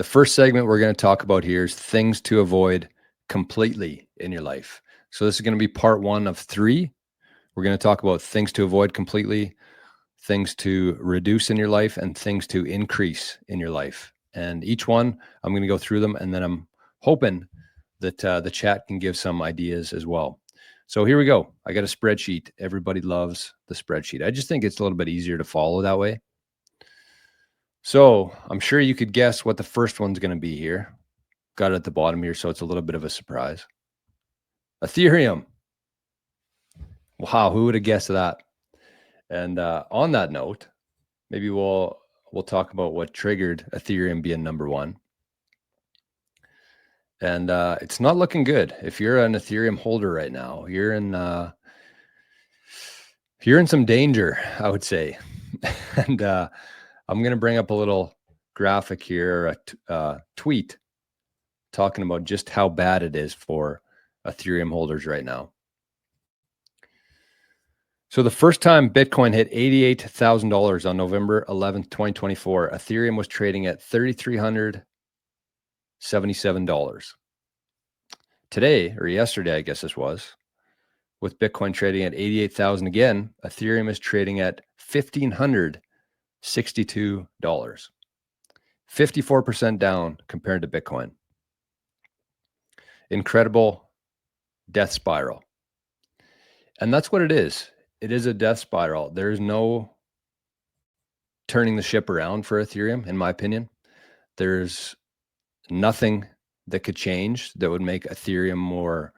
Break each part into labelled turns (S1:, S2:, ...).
S1: The first segment we're going to talk about here is things to avoid completely in your life. So this is going to be part 1 of 3. We're going to talk about things to avoid completely, things to reduce in your life, and things to increase in your life. And each one, I'm going to go through them, and then I'm hoping that the chat can give some ideas as well. So here we go. I got a spreadsheet. Everybody loves the spreadsheet. I just think it's a little bit easier to follow that way. So I'm sure you could guess what the first one's going to be here. Got it at the bottom here, so it's a little bit of a surprise. Ethereum. Wow, who would have guessed that? And on that note, maybe we'll talk about what triggered Ethereum being number 1. And it's not looking good. If you're an Ethereum holder right now, you're in some danger, I would say. And I'm going to bring up a little graphic here, a tweet talking about just how bad it is for Ethereum holders right now. So the first time Bitcoin hit $88,000 on November 11th, 2024, Ethereum was trading at $3,377. Today, or yesterday, I guess this was, with Bitcoin trading at 88,000 again, Ethereum is trading at $1,562. 54% down compared to Bitcoin. Incredible death spiral. And that's what it is. It is a death spiral. There's no turning the ship around for Ethereum, in my opinion. There's nothing that could change that would make Ethereum more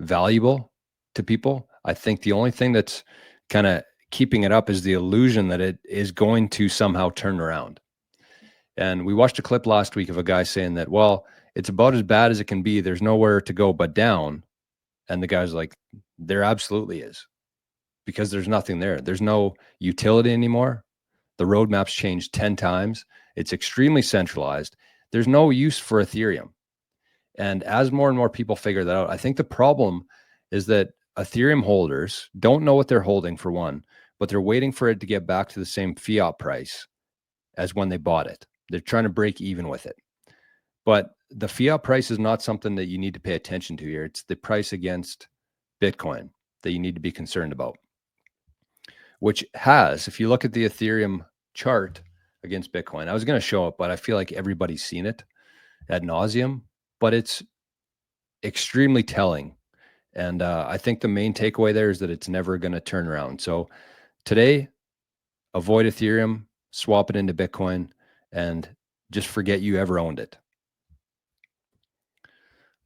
S1: valuable to people. I think the only thing that's kind of keeping it up is the illusion that it is going to somehow turn around. And we watched a clip last week of a guy saying that, well, it's about as bad as it can be. There's nowhere to go but down. And the guy's like, there absolutely is, because there's nothing there. There's no utility anymore. The roadmap's changed 10 times. It's extremely centralized. There's no use for Ethereum. And as more and more people figure that out, I think the problem is that Ethereum holders don't know what they're holding, for one, but they're waiting for it to get back to the same fiat price as when they bought it. They're trying to break even with it. But the fiat price is not something that you need to pay attention to here. It's the price against Bitcoin that you need to be concerned about, which has, if you look at the Ethereum chart against Bitcoin, I was going to show it, but I feel like everybody's seen it ad nauseum, but it's extremely telling. And I think the main takeaway there is that it's never going to turn around. So today, avoid Ethereum, swap it into Bitcoin, and just forget you ever owned it.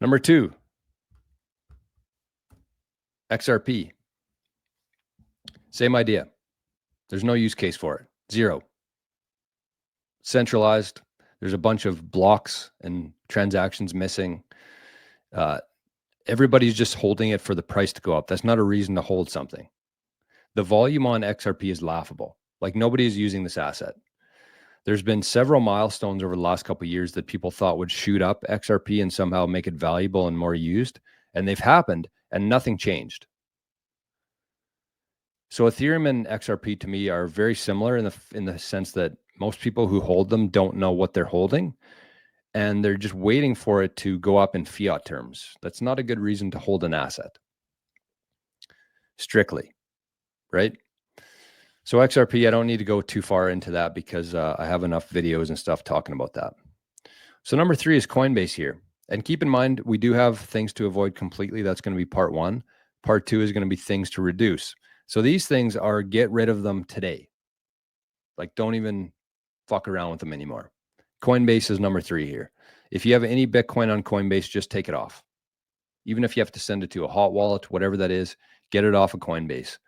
S1: Number 2, XRP. Same idea. There's no use case for it. Zero. Centralized. There's a bunch of blocks and transactions missing. Everybody's just holding it for the price to go up. That's not a reason to hold something. The volume on XRP is laughable. Like, nobody is using this asset. There's been several milestones over the last couple of years that people thought would shoot up XRP and somehow make it valuable and more used, and they've happened, and nothing changed. So Ethereum and XRP to me are very similar in the sense that most people who hold them don't know what they're holding, and they're just waiting for it to go up in fiat terms. That's not a good reason to hold an asset, strictly, right? So XRP, I don't need to go too far into that because I have enough videos and stuff talking about that. So number 3 is Coinbase here. And keep in mind, we do have things to avoid completely. That's going to be part 1. Part 2 is going to be things to reduce. So these things are get rid of them today. Like, don't even fuck around with them anymore. Coinbase is number 3 here. If you have any Bitcoin on Coinbase, just take it off. Even if you have to send it to a hot wallet, whatever that is, get it off of Coinbase.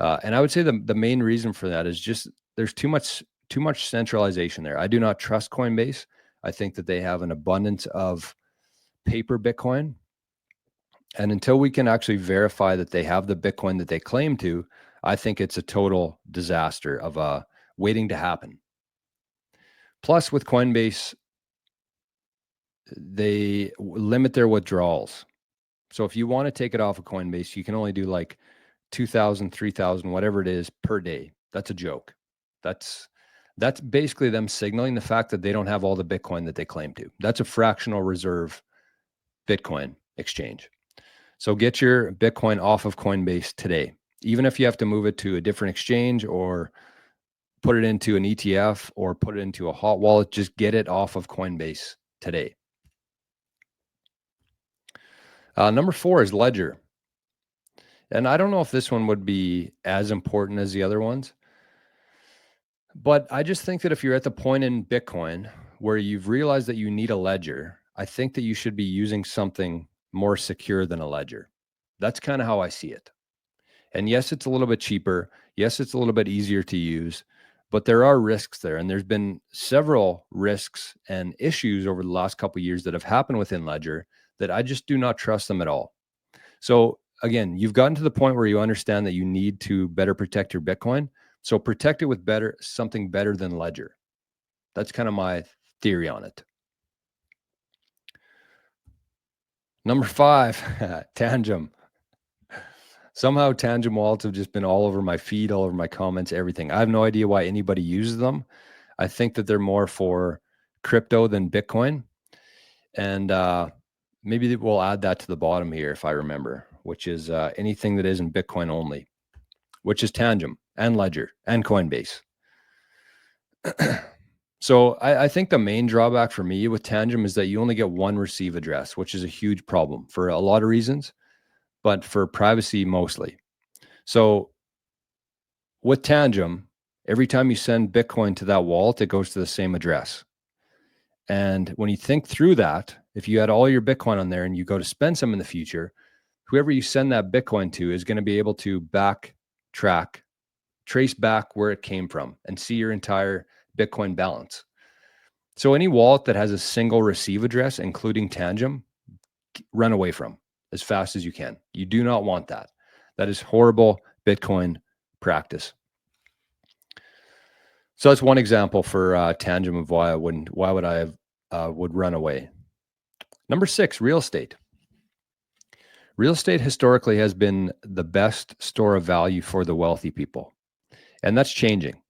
S1: And I would say the main reason for that is just there's too much centralization there. I do not trust Coinbase. I think that they have an abundance of paper Bitcoin. And until we can actually verify that they have the Bitcoin that they claim to, I think it's a total disaster of waiting to happen. Plus, with Coinbase, they limit their withdrawals. So if you want to take it off of Coinbase, you can only do like 2,000, 3,000, whatever it is per day. That's a joke. That's That's basically them signaling the fact that they don't have all the Bitcoin that they claim to. That's a fractional reserve Bitcoin exchange. So get your Bitcoin off of Coinbase today. Even if you have to move it to a different exchange or put it into an ETF or put it into a hot wallet, just get it off of Coinbase today. Number 4 is Ledger. And I don't know if this one would be as important as the other ones, but I just think that if you're at the point in Bitcoin where you've realized that you need a ledger, I think that you should be using something more secure than a ledger. That's kind of how I see it. And yes, it's a little bit cheaper. Yes, it's a little bit easier to use, but there are risks there. And there's been several risks and issues over the last couple of years that have happened within Ledger that I just do not trust them at all. So again, you've gotten to the point where you understand that you need to better protect your Bitcoin. So protect it with something better than Ledger. That's kind of my theory on it. Number 5, Tangem. Somehow Tangem wallets have just been all over my feed, all over my comments, everything. I have no idea why anybody uses them. I think that they're more for crypto than Bitcoin. And maybe we'll add that to the bottom here if I remember, which is anything that isn't Bitcoin only, which is Tangem and Ledger and Coinbase. So I think the main drawback for me with Tangem is that you only get one receive address, which is a huge problem for a lot of reasons, but for privacy mostly. So with Tangem, every time you send Bitcoin to that wallet, it goes to the same address. And when you think through that, if you had all your Bitcoin on there and you go to spend some in the future, whoever you send that Bitcoin to is going to be able to trace back where it came from and see your entire Bitcoin balance. So any wallet that has a single receive address, including Tangem, run away from as fast as you can. You do not want that. That is horrible Bitcoin practice. So that's one example for Tangem of why I would run away. Number 6, real estate. Real estate historically has been the best store of value for the wealthy people, and that's changing.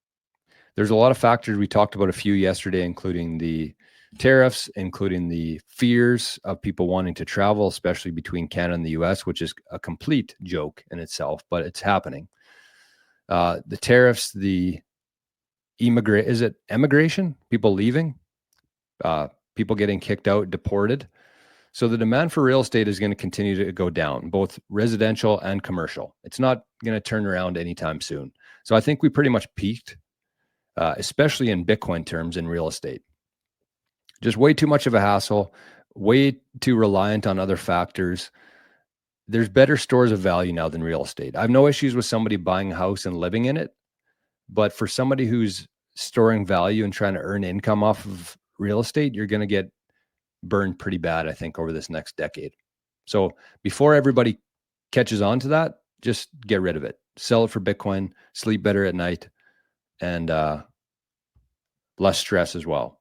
S1: There's a lot of factors. We talked about a few yesterday, including the tariffs, including the fears of people wanting to travel, especially between Canada and the US, which is a complete joke in itself, but it's happening. The tariffs, the emigration? People leaving, people getting kicked out, deported. So the demand for real estate is going to continue to go down, both residential and commercial. It's not going to turn around anytime soon. So I think we pretty much peaked, especially in Bitcoin terms in real estate. Just way too much of a hassle, way too reliant on other factors. There's better stores of value now than real estate. I have no issues with somebody buying a house and living in it. But for somebody who's storing value and trying to earn income off of real estate, you're going to get burned pretty bad, I think, over this next decade. So before everybody catches on to that, just get rid of it. Sell it for Bitcoin, sleep better at night, and less stress as well.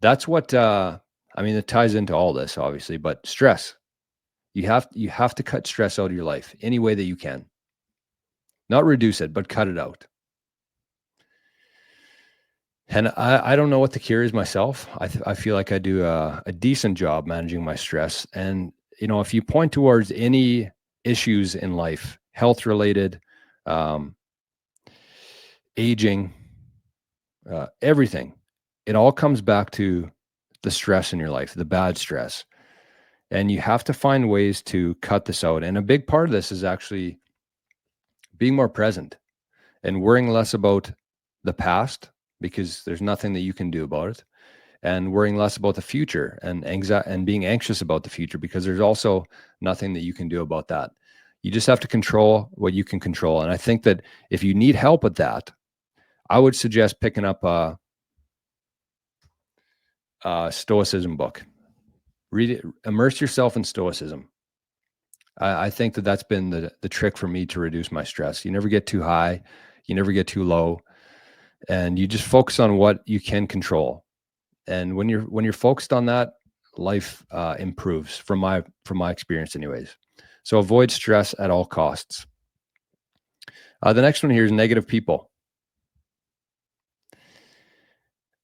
S1: That's what, it ties into all this, obviously, but stress. You have to cut stress out of your life any way that you can. Not reduce it, but cut it out. And I don't know what the cure is myself. I feel like I do a decent job managing my stress. And, if you point towards any issues in life, health related, aging, everything, it all comes back to the stress in your life, the bad stress. And you have to find ways to cut this out. And a big part of this is actually being more present and worrying less about the past, because there's nothing that you can do about it, and worrying less about the future and being anxious about the future, because there's also nothing that you can do about that. You just have to control what you can control. And I think that if you need help with that, I would suggest picking up a Stoicism book. Read it, immerse yourself in Stoicism. I think that that's been the trick for me to reduce my stress. You never get too high, you never get too low, and you just focus on what you can control. And when you're focused on that, life improves from my experience anyways. So avoid stress at all costs. The next one here is negative people.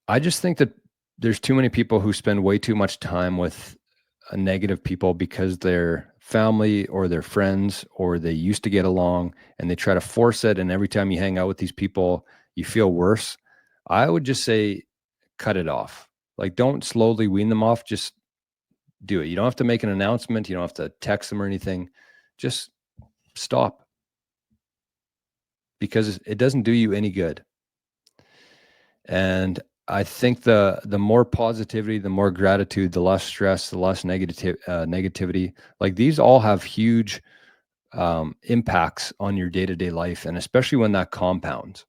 S1: I just think that there's too many people who spend way too much time with negative people because they're family or their friends or they used to get along and they try to force it. And every time you hang out with these people, you feel worse. I would just say cut it off. Like, don't slowly wean them off. Just do it. You don't have to make an announcement. You don't have to text them or anything. Just stop, because it doesn't do you any good. And I think the more positivity, the more gratitude, the less stress, the less negativity. Like, these all have huge impacts on your day-to-day life, and especially when that compounds.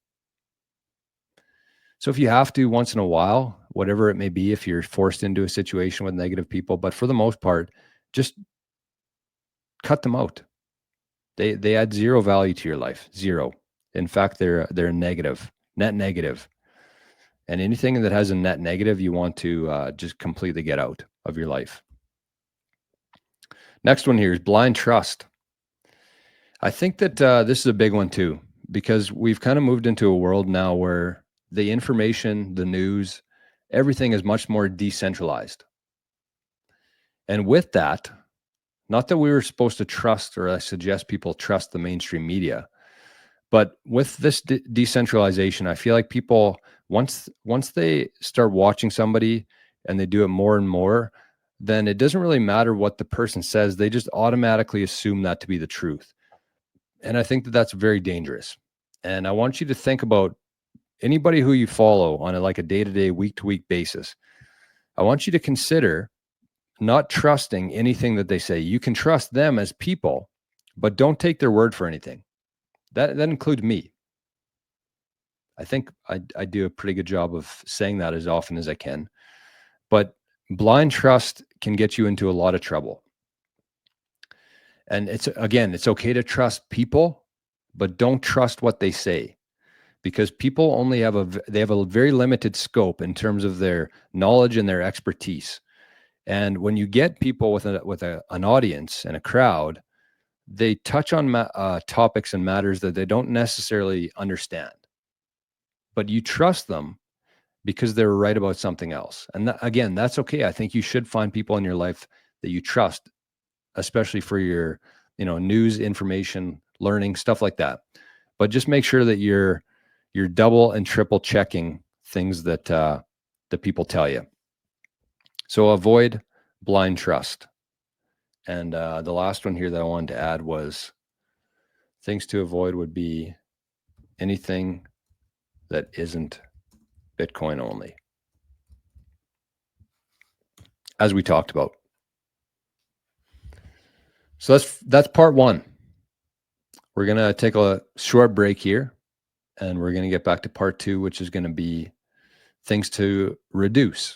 S1: So if you have to, once in a while, whatever it may be, if you're forced into a situation with negative people, but for the most part, just cut them out. They add zero value to your life. Zero. In fact, they're negative, net negative. And anything that has a net negative, you want to just completely get out of your life. Next one here is blind trust. I think that this is a big one too, because we've kind of moved into a world now where the information, the news, everything is much more decentralized. And with that, not that we were supposed to trust, or I suggest people trust the mainstream media, but with this decentralization, I feel like people, once they start watching somebody and they do it more and more, then it doesn't really matter what the person says. They just automatically assume that to be the truth. And I think that that's very dangerous. And I want you to think about anybody who you follow on like a day-to-day, week-to-week basis. I want you to consider not trusting anything that they say. You can trust them as people, but don't take their word for anything. That includes me. I think I do a pretty good job of saying that as often as I can. But blind trust can get you into a lot of trouble. And it's okay to trust people, but don't trust what they say, because people only have a very limited scope in terms of their knowledge and their expertise. And when you get people with an audience and a crowd, they touch on topics and matters that they don't necessarily understand, but you trust them because they're right about something else. And again, that's okay. I think you should find people in your life that you trust, especially for your, news, information, learning, stuff like that. But just make sure that you're double and triple checking things that people tell you. So avoid blind trust. And the last one here that I wanted to add was things to avoid would be anything that isn't Bitcoin only, as we talked about. So that's part one. We're going to take a short break here, and we're going to get back to part two, which is going to be things to reduce.